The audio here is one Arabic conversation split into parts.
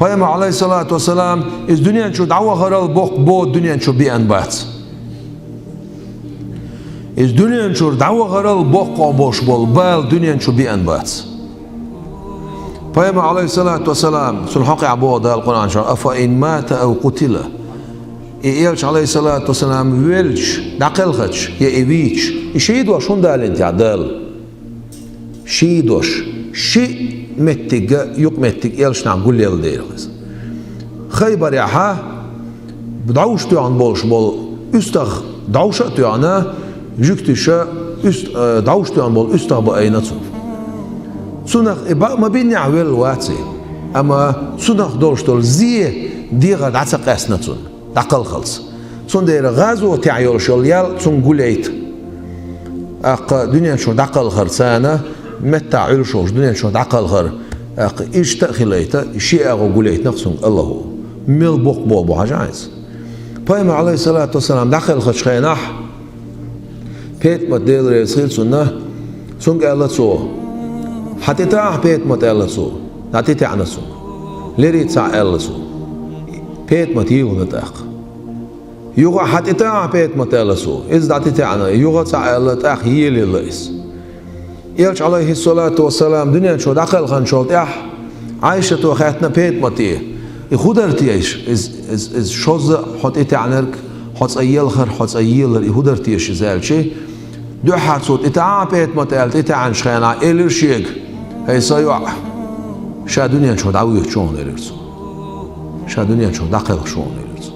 Peygamber aleyhissalatu vesselam iz dünyanın şu dava haral bok bo dünyanın şu bir anbat. İz dünyanın şu dava haral bok boş bol bal dünyanın şu bir anbat. Peygamber aleyhissalatu vesselam sun haqi abu da Kur'an şu afa in mata ev qutila. İyelç aleyhissalatu vesselam velç daqelxaç ya eviç. İşeyi doş şunda alenti adal. Şeyi doş. Şey mettig yok mettig elç nam gullel deyiriz. Khaybar yaha dawuş tuyan bolş bol üstag dawuşa tuyana yüktüşe üst dawuş tuyan bol üstag bu aynatun. Sunak ma bin ya'vel wati ama sunak doş dol ziye diga datsa qasnatun daqal khals. Son deyir gazo ta'yol şol yal sun gulleyt. Aq dünya şu daqal kharsana متى عرشوش دنيا شو عقل غر إيش تأخليته شيء أقوليت نقصن الله ميل بوق بو حاجز بيما عليه الصلاة والسلام دخل خش خيناح بيت مدير رسول سنة سنق الله سو حتى تاع بيت مت الله سو حتى تاع نسو لري تاع الله سو بيت مت يغو نتاق يغو حتى تاع بيت مت الله سو إذا حتى تاعنا يغو تاع الله تاع يلي ليس Elç aleyhissalatu vesselam dünyanın şu daqal khan şolt yah Aisha to khatna pet mati ihudartiyeş iz şoz hot etanerk hot ayel khar hot ayel ihudartiyeş zelçi du hatsot eta pet matal eta an shkhana elirshig hay sayu sha dünyanın şu dawu chon elirso sha dünyanın şu daqal chon elirso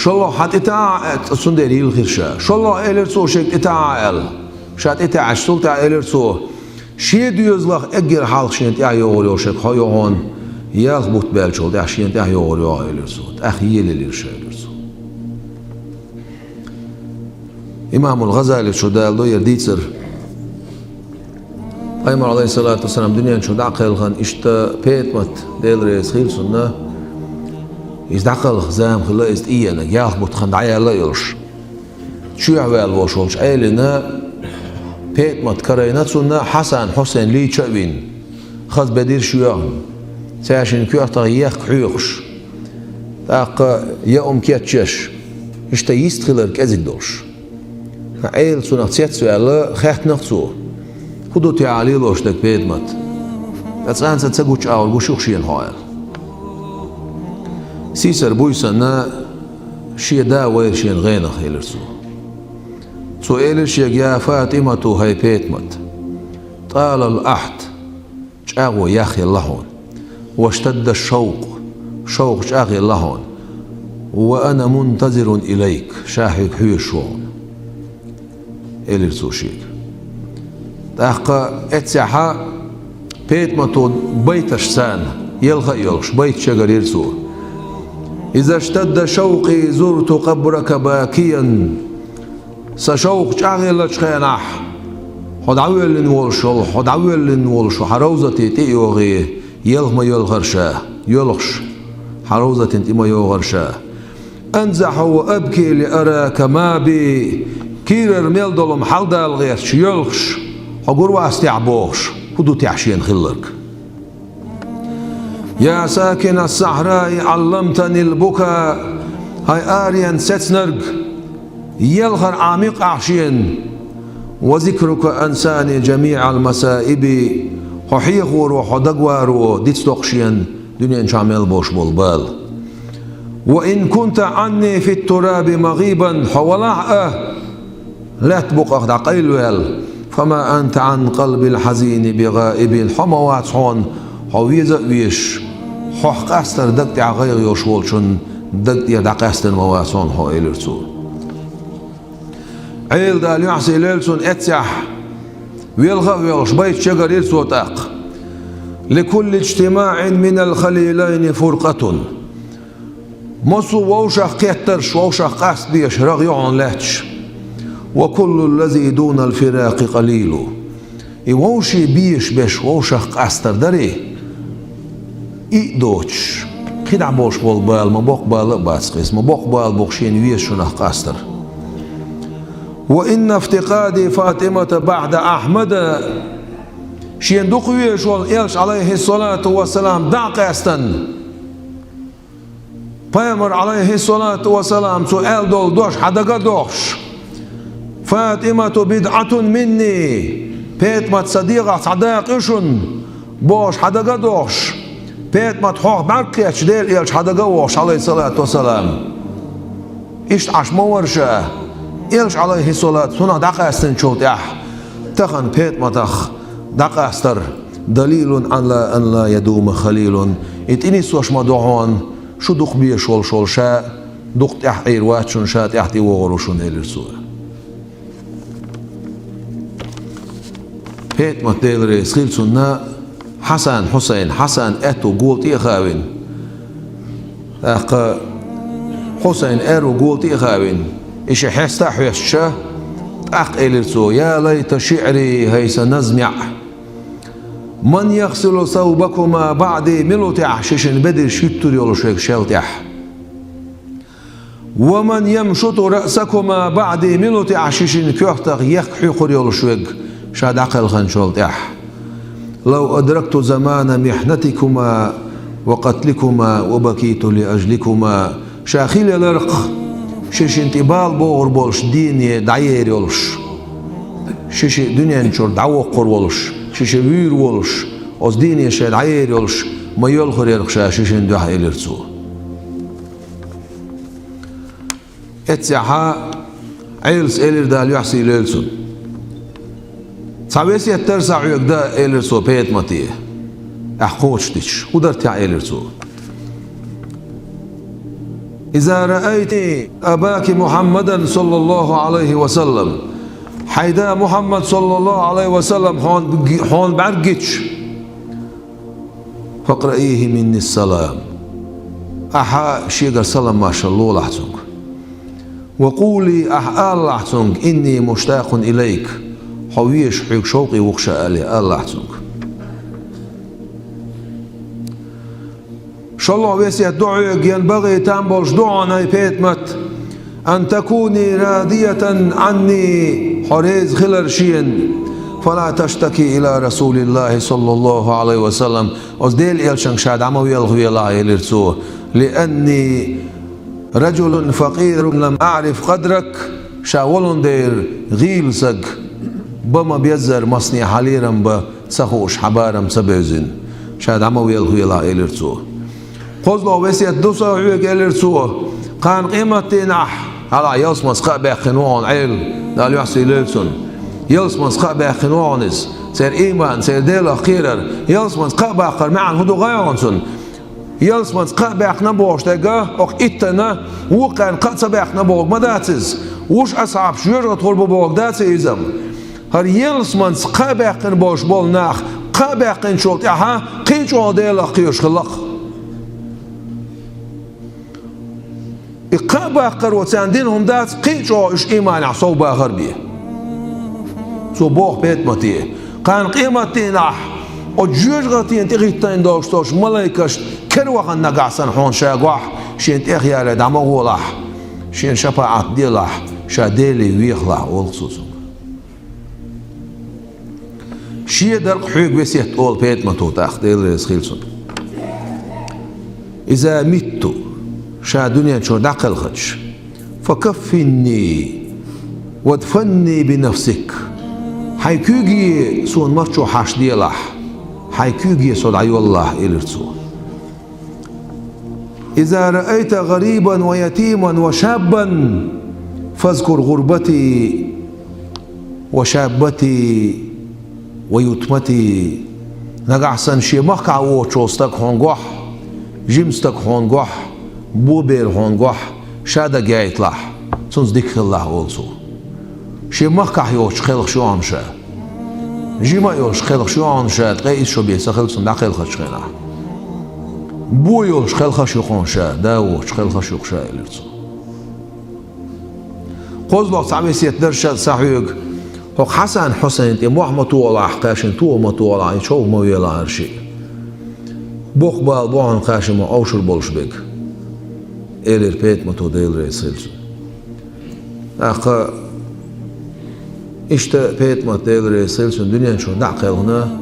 شالله حد إتاعت صندري الخرشة شالله إلرسو شك إتاعل شات إتاعش سلطة إلرسو شيء يزلخ أجر حالك شيء إتاع يوريو شك هايون يخبط بالشول ده شيء إتاع يوريو إلرسو أخي للإرشة إلرسو إمام الغزالي شو ده لو يرديتر أيمر عليه الصلاة والسلام دنيا شو ده عقل خان إشتا بيت مت دلري خير سنة إذا دخل زام خلا إست إيانا ياخبط خندعي الله يرش شو يعمل وشولش عيلنا بيت مت كرينات سنة حسن حسين لي تشابين خذ بدير شو يهم ساشين كيو تغيير حيوش تاق يوم كيتشش إشتا يستخلر كأزيك دوش عيل سنة تسيت سؤال خيت نقصو خدو تعالي لوش دك بيت مت تسعان ستسقوش أول بوشوخشين هايل سيسر بويسنا شي دا ويرشين غينا خيلرسو سؤالش يا فاطمة هاي بيتمت طال الأحد شاغو ياخي اللهون واشتد الشوق شوق شاغي اللهون وأنا منتظر إليك شاهد حيشون إلرسو شيك تاقا اتساحا بيتمتو بيتش سان يلغى يلغش بيت شجر يرسو إذا اشتد شوقي زرت قبرك باكيا سشوق شاغل شخيناح خد عويل نولشل خد عويل نولشو حروزتي تيوغي يلغما يلغرشا يلغش حروزتي تيما يلغرشا أنزح وأبكي لأراك ما بي كيرر ميلدولم حلدا الغيش يلغش حقور واستعبوغش خدو تعشين خلرك يا ساكن الصحراء علمتني البكاء هاي آريان ستنرق يلغر عميق أعشين وذكرك أنساني جميع المسائب حيخور وحدقوارو ديتستوقشين دنيا شامل بوش بولبال وإن كنت عني في التراب مغيبا حولعه لا تبقى دقيل فما أنت عن قلب الحزين بغائب حموات حون حويزة ويش حق أستر دقت غير يشولشن دقت يدق أستر مواسون هو إلرسو عيل دال يحسي ليلسون اتسح ويلغى ويلش بيت شجر يرسو تاق لكل اجتماع من الخليلين فرقة مصو ووشخ كترش ووشخ قاس بيش رغيون لاتش وكل الذي دون الفراق قليل ووشي بيش بيش ووشخ قاستر دري إيدوش خدع بوش بالبال ما بوق بال باسقيس ما بوق بال بوخشين ويش شنخ قاستر وإن افتقادي فاطمة بعد أحمد شين دقوية شول إلش عليه الصلاة والسلام دعقاستن Peygamber aleyhissalatu vesselam sual doldoş hadaga doş Fatimatu bid'atun minni Petmat sadiqa sadaq işun boş hadaga doş Petmat hoq barkeç der elç hadaga doş aleyhissalatu vesselam İşte aşma varşa elç aleyhissalatu suna daqastin çoğut yah Tahan Petmatah daqastar dalilun an la yaduma khalilun itini soşma doğan شو دق بيه شول شاء دق تحقير واتشون شاء تحتي وغروشون الرسول هيت متدلري سخيلسونا حسن حسين اتو قولت يخاوين حسين ارو قولت يخاوين ايش حستا حيشا الرسول يا ليت شعري هيس نزمع من يغسل ثوبكما بعد ملوتع شيشن بدر شتر يولشك شلتح ومن يمشط رأسكما بعد ملوتع شيشن كيختق يخحق يولشك شاد عقل خنشلتح لو أدركت زمان محنتكما وقتلكما وبكيت لأجلكما شاخيل الرق شيشن تبال بور بولش ديني دعير يولش شيشي دنيا نشور دعوقر ولش شيش وير ولش از ديني شاد عير ولش ما يلخر يرخشا شيشن دوح إلرسو اتسعها عيلس إلر دال يحسي إلرسو سعويسي الترسع يقدا إلرسو بيت ماتيه أحقوش ديش ودرتع إلرسو إذا رأيت أباك محمدا صلى الله عليه وسلم حيدا محمد صلى الله عليه وسلم هون برجتش فاقرئيه مني السلام أحا شيغر سلام ما شاء الله لحظك وقولي أحا لحظك إني مشتاق إليك حويش حيك شوقي وخشى ألي لحظك شاء الله ويسي الدعاء ينبغي تنبلش دعانا بيتمت أن تكوني راضية عني حريز خلر شين فلا تشتكي إلى رسول الله صلى الله عليه وسلم أصديل إلشان شاد عمو يلغوي الله إلرسوه لأني رجل فقير لم أعرف قدرك شاولون دير غيلسك بما بيزر مصني حليرم بسخوش حبارم سبيزن شاد عمو يلغوي الله إلرسوه قصده وسيت دوسا عيوك إلرسوه كان قيمتي نح على يلسمس قابع خنوان عيل دال يحسي ليلسون يلسمس قابع خنوانس سير إيمان سير ديل أخيرر يلسمس قابع قرمعن هدو غيانسون يلسمس قابع نبوش تيجا أخ إتنا وقان قد سبع نبوغ مداتز وش أصعب شجرة طلبو بوغ داتزم هر يلسمس قابع نبوش بول ناخ قابع شولت أها قيش ديل أخيرش خلق إقابة قروتان دينهم دات قيتشو إش إيمان عصو باخر بيه سو بوخ بيت ماتيه كان قيمتين أح وجوج غتين تغيتين دوشتوش ملايكش كروخن نقعسن حون شاقوح شين تخيال دمغو لح شين شفاعت دي لح شاديلي ويخلح والخصوصو شي درق حيق بسيت أول بيت ماتو تاخ ديل رسخيلسون إذا ميتو شا دنيا شو دقل خدش فكفني وادفني بنفسك حيكوجي سون مرشو حاش ديلاح حيكوجي سود عيو الله إلرسو إذا رأيت غريبا ويتيما وشابا فاذكر غربتي وشابتي ويتمتي نقعسن شي مقع وشوستك هونغوح جيمستك هونغوح بوبير هونغوح شادا جايت لح سنز ديك الله أولسو شي مقع يوش خلق شو عنشا جيما يوش خلق شو عنشا تقيس شو بيسا خلق سن داخل خشخنا بو يوش خلق شو عنشا داوش خلق شو خشا إلرسو قوزلق صعبي سيتدرشا صحيق هو حسن حسين تي محمد طولا حقاشن طوما طولا يشوف ما ويلا عرشي بوخبال بوعن قاشم أوشر بولشبيك إلير بيت متو ديل ريسيلسو أخا إشتا بيت متو ديل ريسيلسو دنيا شو دعقل هنا